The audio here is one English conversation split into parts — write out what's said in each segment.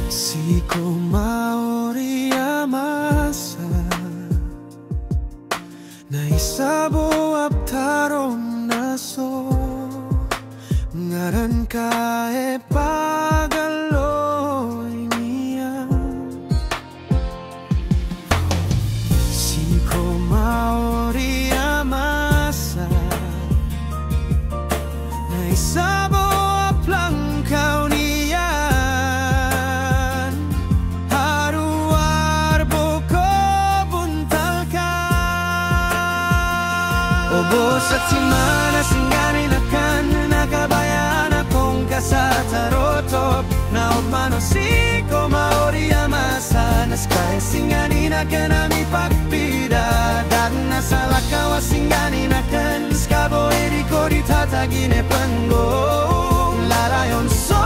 Siko maori amasa Naisabo aptaron naso Ngaran ka e pagaloy niya Siko maori amasa Naisabo aplang kau niyan Haruar boko buntalkan Obo sa timana singganin akan nakabayan akong kasatarotop Naot manosiko maori amasa Naskaya singanin akan ami pagpida Dan nasalakawa singanin akan Skabo eriko ditatagine panggo Larayon so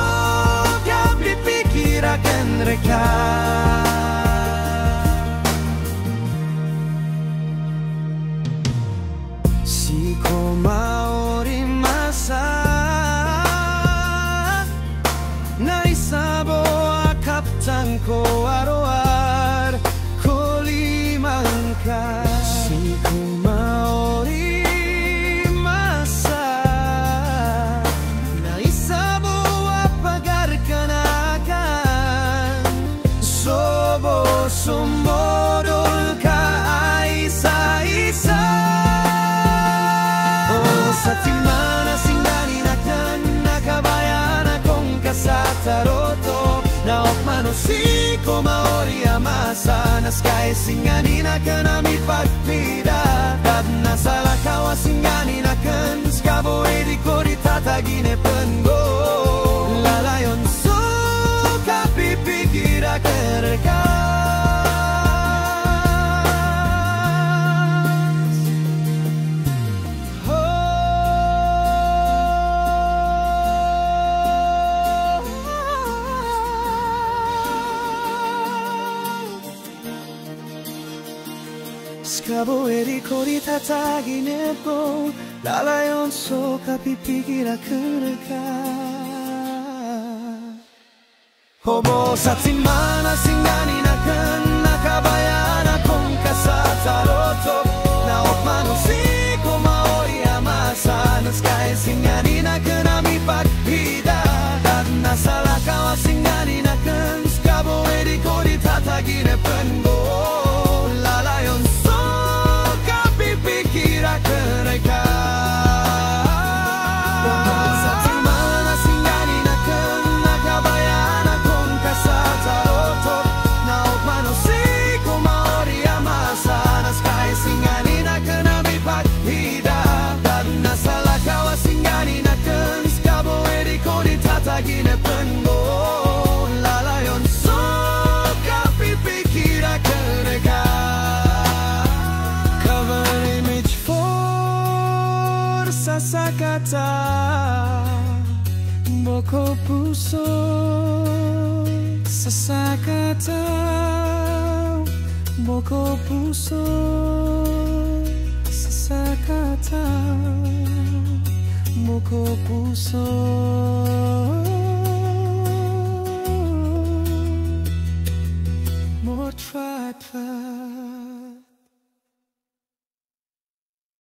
kapipikir akan reka Siko maori masa Naisabo akaptan ko aroar ko limangka Siko maori masa Naisabo apagar kanakan Sobo sumbodol ka isa-isa Sa timana singganin akan nakabayan akong kasatarotop Naok manosiko maori amasa Naskay singanin akan ami pagpida At nasalakawa singanin akan Skabo eriko ditatagine panggo Lalayon so kapipikir akan reka Skabo eriko ditatagine po Lalayon so kapipikir akan reka Hobo sa timana singganin akan nakabayan akong kasatarotop Naot manosiko maori amasa Naskaya singanin akan ami pagpida Dan nasalakawa singanin akan Skabo eriko ditatagine panggo Lalayon so kapipikir akan reka Sa timana singganin akan nakabayan akong kasatarotop Naot manosiko maori amasa Naskaya singanin akan ami pagpida Dan nasalakawa singanin akan Skabo eriko ditatagine panggo Lalayon so kapipikir akan reka Cover image for sasakata Boko puso sasakata Boko puso sasakata Boko puso More try